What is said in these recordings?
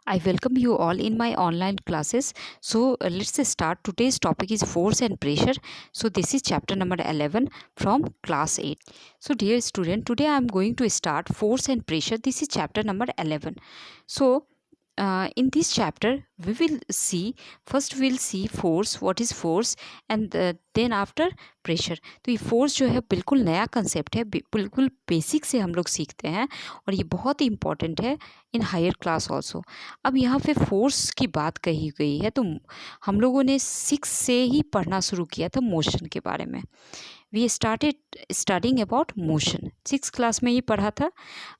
I welcome you all in my online classes. So let's start. Today's topic is force and pressure. So this is chapter number 11 from class 8. So dear student, today I am going to start force and pressure. This is chapter number 11. So in this chapter we will see, first we'll see force, what is force, and then after pressure. तो ये force जो है बिल्कुल नया concept है, बिल्कुल basic से हम लोग सीखते हैं और ये बहुत ही इम्पॉर्टेंट है इन हायर क्लास ऑल्सो। अब यहाँ पे फोर्स की बात कही गई है तो हम लोगों ने 6 से ही पढ़ना शुरू किया था मोशन के बारे में। We started studying about motion, 6 class में ये पढ़ा था।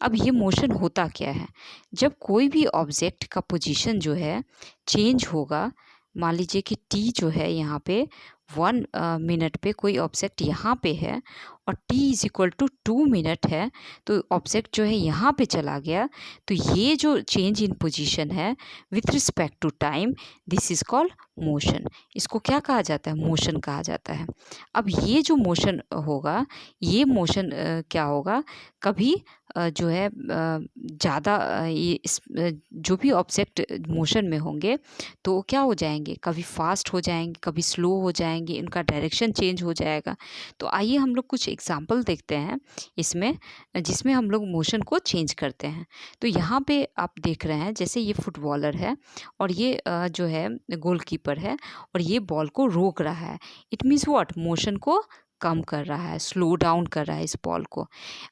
अब ये मोशन होता क्या है, जब कोई भी ऑब्जेक्ट का पोजीशन जो है चेंज होगा। मान लीजिए कि टी जो है यहाँ पे 1 मिनट पे कोई ऑब्जेक्ट यहाँ पे है और t is equal to 2 minute है, तो ऑब्जेक्ट जो है यहाँ पे चला गया, तो ये जो चेंज इन पोजीशन है with respect to time, this is called motion. इसको क्या कहा जाता है, मोशन कहा जाता है। अब ये जो मोशन होगा, ये मोशन क्या होगा, कभी जो है ज़्यादा जो भी ऑब्जेक्ट मोशन में होंगे तो क्या हो जाएंगे, कभी फास्ट हो जाएंगे, कभी स्लो हो जाएंगे, इनका डायरेक्शन चेंज हो जाएगा। तो आइए हम लोग कुछ एग्जांपल देखते हैं इसमें, जिसमें हम लोग मोशन को चेंज करते हैं। तो यहाँ पे आप देख रहे हैं, जैसे ये फुटबॉलर है और ये जो है गोलकीपर है और ये बॉल को रोक रहा है। इट मीन्स व्हाट, मोशन को कम कर रहा है, स्लो डाउन कर रहा है इस बॉल को।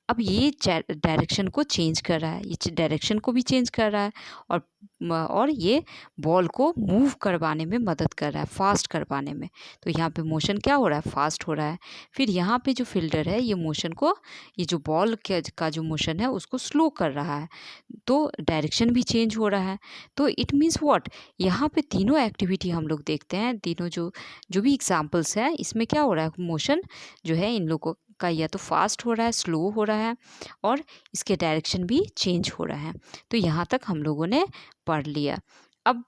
अब ये डायरेक्शन को चेंज कर रहा है, ये डायरेक्शन को भी चेंज कर रहा है और ये बॉल को मूव करवाने में मदद कर रहा है, फास्ट करवाने में। तो यहाँ पे मोशन क्या हो रहा है, फास्ट हो रहा है। फिर यहाँ पे जो फील्डर है, ये मोशन को, ये जो बॉल का जो मोशन है उसको स्लो कर रहा है, तो डायरेक्शन भी चेंज हो रहा है। तो इट मीन्स व्हाट, यहाँ पे तीनों एक्टिविटी हम लोग देखते हैं, तीनों जो जो भी एग्जाम्पल्स हैं, इसमें क्या हो रहा है, मोशन जो है इन लोगों का या तो फास्ट हो रहा है, स्लो हो रहा है और इसके डायरेक्शन भी चेंज हो रहा है। तो यहाँ तक हम लोगों ने पढ़ लिया। अब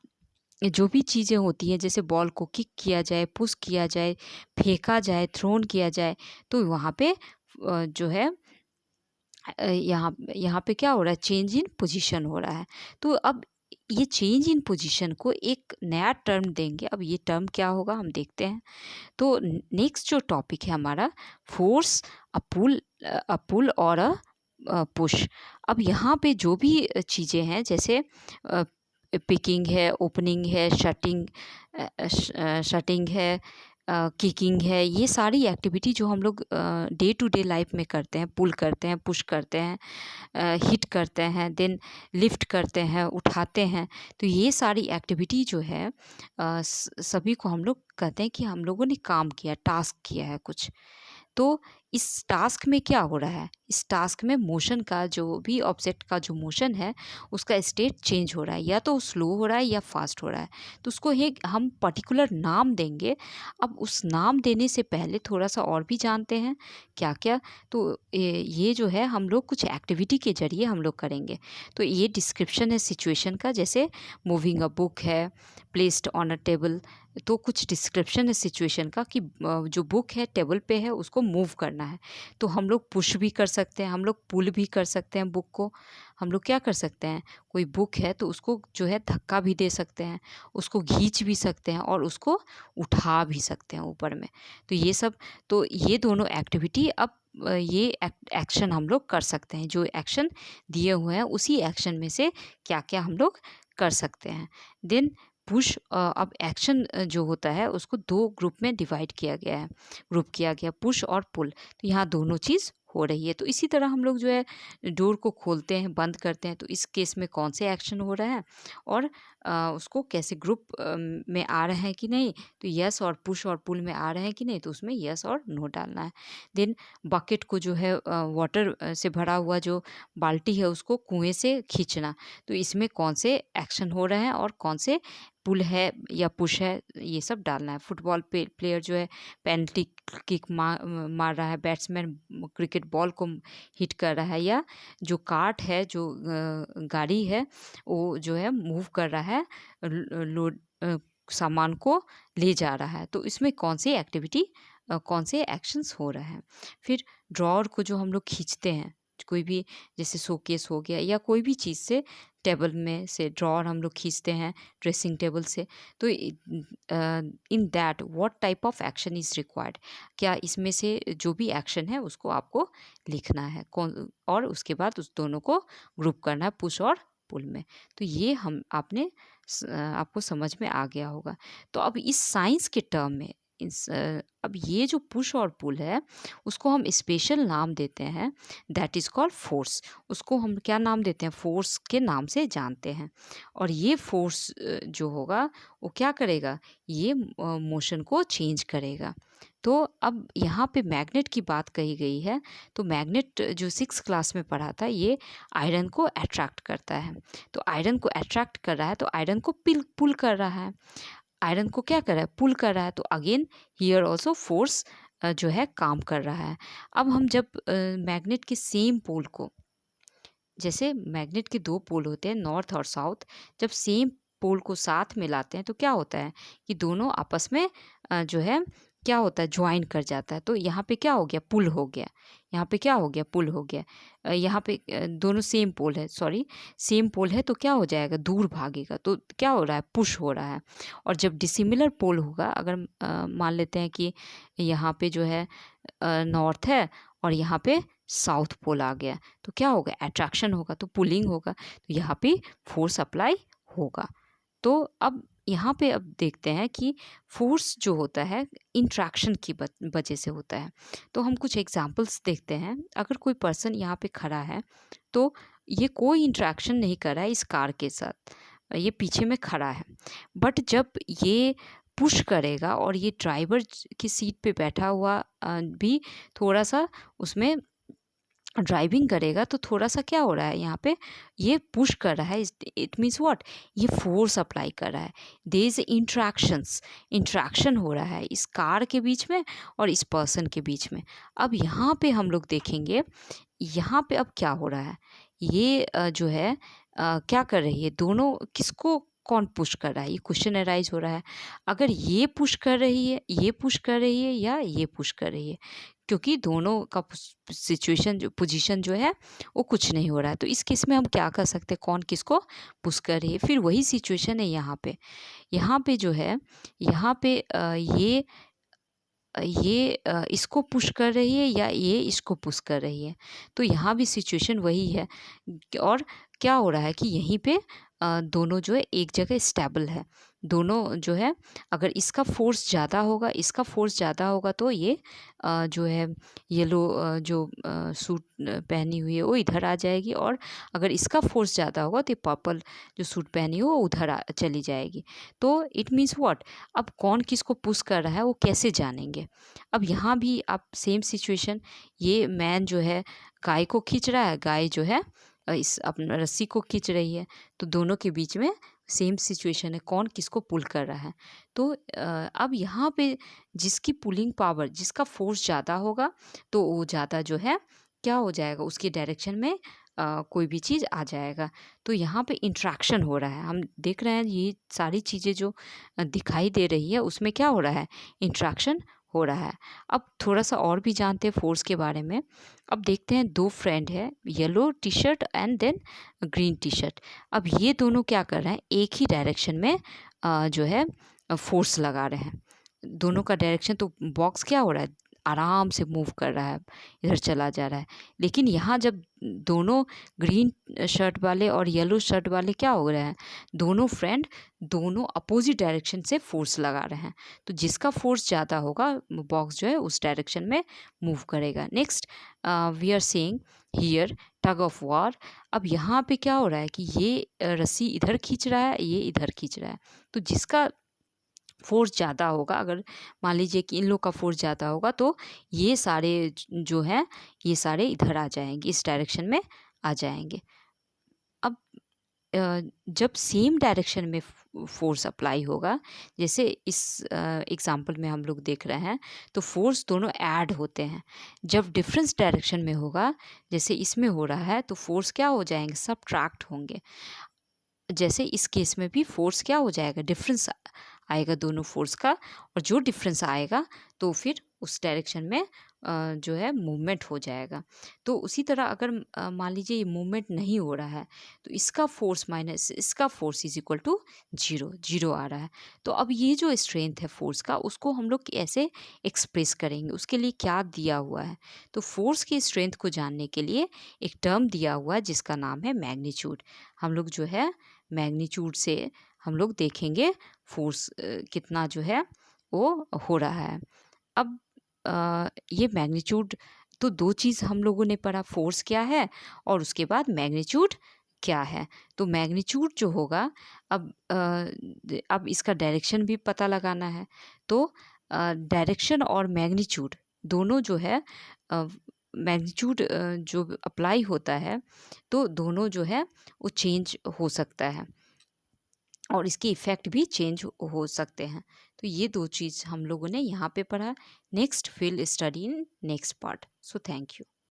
जो भी चीज़ें होती हैं, जैसे बॉल को किक किया जाए, पुश किया जाए, फेंका जाए, थ्रोन किया जाए, तो वहाँ पे जो है यहाँ यहाँ पे क्या हो रहा है, चेंज इन पोजीशन हो रहा है। तो अब ये चेंज इन पोजीशन को एक नया टर्म देंगे। अब ये टर्म क्या होगा हम देखते हैं। तो नेक्स्ट जो टॉपिक है हमारा, फोर्स, अ पुल और पुश। अब यहाँ पे जो भी चीज़ें हैं, जैसे पिकिंग है, ओपनिंग है, शटिंग है, किकिंग है, ये सारी एक्टिविटी जो हम लोग डे टू डे लाइफ में करते हैं, पुल करते हैं, पुश करते हैं, हिट करते हैं, देन लिफ्ट करते हैं, उठाते हैं। तो ये सारी एक्टिविटी जो है सभी को हम लोग कहते हैं कि हम लोगों ने काम किया, टास्क किया है कुछ। तो इस टास्क में क्या हो रहा है, इस टास्क में मोशन का, जो भी ऑब्जेक्ट का जो मोशन है उसका स्टेट चेंज हो रहा है, या तो स्लो हो रहा है या फास्ट हो रहा है। तो उसको एक हम पर्टिकुलर नाम देंगे। अब उस नाम देने से पहले थोड़ा सा और भी जानते हैं क्या क्या। तो ये जो है हम लोग कुछ एक्टिविटी के ज़रिए हम लोग करेंगे। तो ये डिस्क्रिप्शन है सिचुएशन का, जैसे मूविंग अ बुक है, प्लेस्ड ऑन अ टेबल। तो कुछ डिस्क्रिप्शन है सिचुएशन का कि जो बुक है टेबल पे है, उसको मूव करना है। तो हम लोग पुश भी कर सकते हैं, हम लोग पुल भी कर सकते हैं बुक को। हम लोग क्या कर सकते हैं, कोई बुक है तो उसको जो है धक्का भी दे सकते हैं, उसको खींच भी सकते हैं और उसको उठा भी सकते हैं ऊपर में। तो ये सब, तो ये दोनों एक्टिविटी, अब ये एक्शन हम लोग कर सकते हैं। जो एक्शन दिए हुए हैं उसी एक्शन में से क्या क्या हम लोग कर सकते हैं। देन पुश, अब एक्शन जो होता है उसको 2 ग्रुप में डिवाइड किया गया है, ग्रुप किया गया, पुश और पुल। तो यहाँ दोनों चीज़ हो रही है। तो इसी तरह हम लोग जो है डोर को खोलते हैं, बंद करते हैं, तो इस केस में कौन से एक्शन हो रहा है और उसको कैसे ग्रुप में आ रहे हैं कि नहीं, तो यस, और पुश और पुल में आ रहे हैं कि नहीं, तो उसमें यस और नो डालना है। देन बकेट को जो है वाटर से भरा हुआ जो बाल्टी है उसको कुएं से खींचना, तो इसमें कौन से एक्शन हो रहे हैं और कौन से पुल है या पुश है, ये सब डालना है। फुटबॉल प्लेयर जो है पेनल्टी किक मार रहा है, बैट्समैन क्रिकेट बॉल को हिट कर रहा है, या जो कार्ट है, जो गाड़ी है, वो जो है मूव कर रहा है, लोड सामान को ले जा रहा है। तो इसमें कौन सी एक्टिविटी, कौन से एक्शंस हो रहे हैं। फिर ड्रॉअर को जो हम लोग खींचते हैं, कोई भी, जैसे शोकेस हो गया या कोई भी चीज़ से टेबल में से ड्रॉर हम लोग खींचते हैं ड्रेसिंग टेबल से, तो in that what type of action is required, क्या इसमें से जो भी एक्शन है उसको आपको लिखना है कौन, और उसके बाद उस दोनों को ग्रुप करना है पुश और पुल में। तो ये हम आपको समझ में आ गया होगा। तो अब इस साइंस के टर्म में अब ये जो पुश और पुल है उसको हम स्पेशल नाम देते हैं, दैट इज़ कॉल्ड फोर्स। उसको हम क्या नाम देते हैं, फोर्स के नाम से जानते हैं। और ये फोर्स जो होगा वो क्या करेगा, ये मोशन को चेंज करेगा। तो अब यहाँ पे मैग्नेट की बात कही गई है, तो मैग्नेट जो 6 क्लास में पढ़ा था, ये आयरन को अट्रैक्ट करता है। तो आयरन को अट्रैक्ट कर रहा है तो आयरन को पुल कर रहा है, आयरन को क्या कर रहा है, पुल कर रहा है। तो अगेन हियर ऑल्सो फोर्स जो है काम कर रहा है। अब हम जब मैग्नेट के सेम पोल को, जैसे मैग्नेट के 2 पोल होते हैं नॉर्थ और साउथ, जब सेम पोल को साथ में लाते हैं तो क्या होता है कि दोनों आपस में जो है क्या होता है, ज्वाइन कर जाता है। तो यहाँ पे क्या हो गया, पुल हो गया, यहाँ पे क्या हो गया, पुल हो गया। यहाँ पे दोनों सेम पोल है, सॉरी सेम पोल है, तो क्या हो जाएगा, दूर भागेगा, तो क्या हो रहा है, पुश हो रहा है। और जब डिसिमिलर पोल होगा, अगर मान लेते हैं कि यहाँ पे जो है नॉर्थ है और यहाँ पे साउथ पोल आ गया, तो क्या होगा, अट्रैक्शन होगा, तो पुलिंग होगा, तो यहाँ पे फोर्स अप्लाई होगा। तो अब यहाँ पे अब देखते हैं कि फोर्स जो होता है इंट्रैक्शन की वजह से होता है। तो हम कुछ एग्जांपल्स देखते हैं। अगर कोई पर्सन यहाँ पे खड़ा है तो ये कोई इंट्रैक्शन नहीं कर रहा है इस कार के साथ, ये पीछे में खड़ा है, बट जब ये पुश करेगा और ये ड्राइवर की सीट पे बैठा हुआ भी थोड़ा सा उसमें ड्राइविंग करेगा, तो थोड़ा सा क्या हो रहा है, यहाँ पे ये पुश कर रहा है, इट मीन्स व्हाट, ये फोर्स अप्लाई कर रहा है। देयर इज इंट्रैक्शन हो रहा है इस कार के बीच में और इस पर्सन के बीच में। अब यहाँ पे हम लोग देखेंगे, यहाँ पे अब क्या हो रहा है, ये जो है क्या कर रही है, दोनों किसको कौन पुश कर रहा है, ये क्वेश्चन अराइज हो रहा है। अगर ये पुश कर रही है, ये पुश कर रही है, या ये पुश कर रही है, क्योंकि दोनों का सिचुएशन जो पोजीशन जो है वो कुछ नहीं हो रहा है। तो इस केस में हम क्या कर सकते हैं, कौन किसको पुश कर रही है। फिर वही सिचुएशन है यहाँ पे जो है, यहाँ पे ये इसको पुश कर रही है या ये इसको पुश कर रही है, तो यहाँ भी सिचुएशन वही है। और क्या हो रहा है कि यहीं पे दोनों जो है एक जगह स्टेबल है, दोनों जो है, अगर इसका फोर्स ज़्यादा होगा, इसका फोर्स ज़्यादा होगा, तो ये जो है येलो जो सूट पहनी हुई है वो इधर आ जाएगी, और अगर इसका फोर्स ज़्यादा होगा तो ये पर्पल जो सूट पहनी हो वो उधर चली जाएगी। तो इट मीन्स व्हाट, अब कौन किसको पुश कर रहा है वो कैसे जानेंगे। अब यहाँ भी आप सेम सिचुएशन, ये मैन जो है गाय को खींच रहा है, गाय जो है इस अपना रस्सी को खींच रही है, तो दोनों के बीच में सेम सिचुएशन है, कौन किसको पुल कर रहा है। तो अब यहाँ पे जिसकी पुलिंग पावर, जिसका फोर्स ज़्यादा होगा, तो वो ज़्यादा जो है क्या हो जाएगा, उसके डायरेक्शन में कोई भी चीज़ आ जाएगा। तो यहाँ पे इंट्रैक्शन हो रहा है, हम देख रहे हैं ये सारी चीज़ें जो दिखाई दे रही है उसमें क्या हो रहा है, इंट्रैक्शन हो रहा है। अब थोड़ा सा और भी जानते हैं फोर्स के बारे में। अब देखते हैं, 2 फ्रेंड है, yellow T shirt and then green T shirt. अब ये दोनों क्या कर रहे हैं, एक ही डायरेक्शन में जो है फोर्स लगा रहे हैं। दोनों का डायरेक्शन, तो बॉक्स क्या हो रहा है, आराम से मूव कर रहा है, इधर चला जा रहा है। लेकिन यहाँ जब दोनों ग्रीन शर्ट वाले और येलो शर्ट वाले क्या हो रहे हैं, दोनों फ्रेंड दोनों अपोजिट डायरेक्शन से फोर्स लगा रहे हैं, तो जिसका फोर्स ज़्यादा होगा बॉक्स जो है उस डायरेक्शन में मूव करेगा। Next we are saying here tug of war. अब यहाँ पे क्या हो रहा है कि ये रस्सी इधर खींच रहा है, ये इधर खींच रहा है, तो जिसका फोर्स ज़्यादा होगा, अगर मान लीजिए कि इन लोग का फोर्स ज़्यादा होगा, तो ये सारे जो हैं ये सारे इधर आ जाएंगे, इस डायरेक्शन में आ जाएंगे। अब जब सेम डायरेक्शन में फोर्स अप्लाई होगा, जैसे इस एग्जांपल में हम लोग देख रहे हैं, तो फोर्स दोनों ऐड होते हैं। जब डिफरेंस डायरेक्शन में होगा, जैसे इसमें हो रहा है, तो फोर्स क्या हो जाएंगे, सबट्रैक्ट होंगे। जैसे इस केस में भी फोर्स क्या हो जाएगा, डिफरेंस आएगा दोनों फोर्स का, और जो डिफरेंस आएगा तो फिर उस डायरेक्शन में जो है मूवमेंट हो जाएगा। तो उसी तरह अगर मान लीजिए ये मूवमेंट नहीं हो रहा है तो इसका फोर्स माइनस इसका force is equal to zero, zero आ रहा है। तो अब ये जो स्ट्रेंथ है फोर्स का उसको हम लोग ऐसे एक्सप्रेस करेंगे, उसके लिए क्या दिया हुआ है। तो फोर्स की स्ट्रेंथ को जानने के लिए एक टर्म दिया हुआ है जिसका नाम है मैग्नीट्यूड। हम लोग जो है मैग्नीट्यूड से हम लोग देखेंगे फोर्स कितना जो है वो हो रहा है। अब ये मैग्नीट्यूड, तो दो चीज़ हम लोगों ने पढ़ा, फोर्स क्या है और उसके बाद मैग्नीट्यूड क्या है। तो मैग्नीट्यूड जो होगा, अब इसका डायरेक्शन भी पता लगाना है। तो डायरेक्शन और मैग्नीट्यूड दोनों जो है, मैग्नीट्यूड जो अप्लाई होता है तो दोनों जो है वो चेंज हो सकता है और इसके इफ़ेक्ट भी चेंज हो सकते हैं। तो ये दो चीज़ हम लोगों ने यहाँ पे पढ़ा। Next will study in next part. So thank you.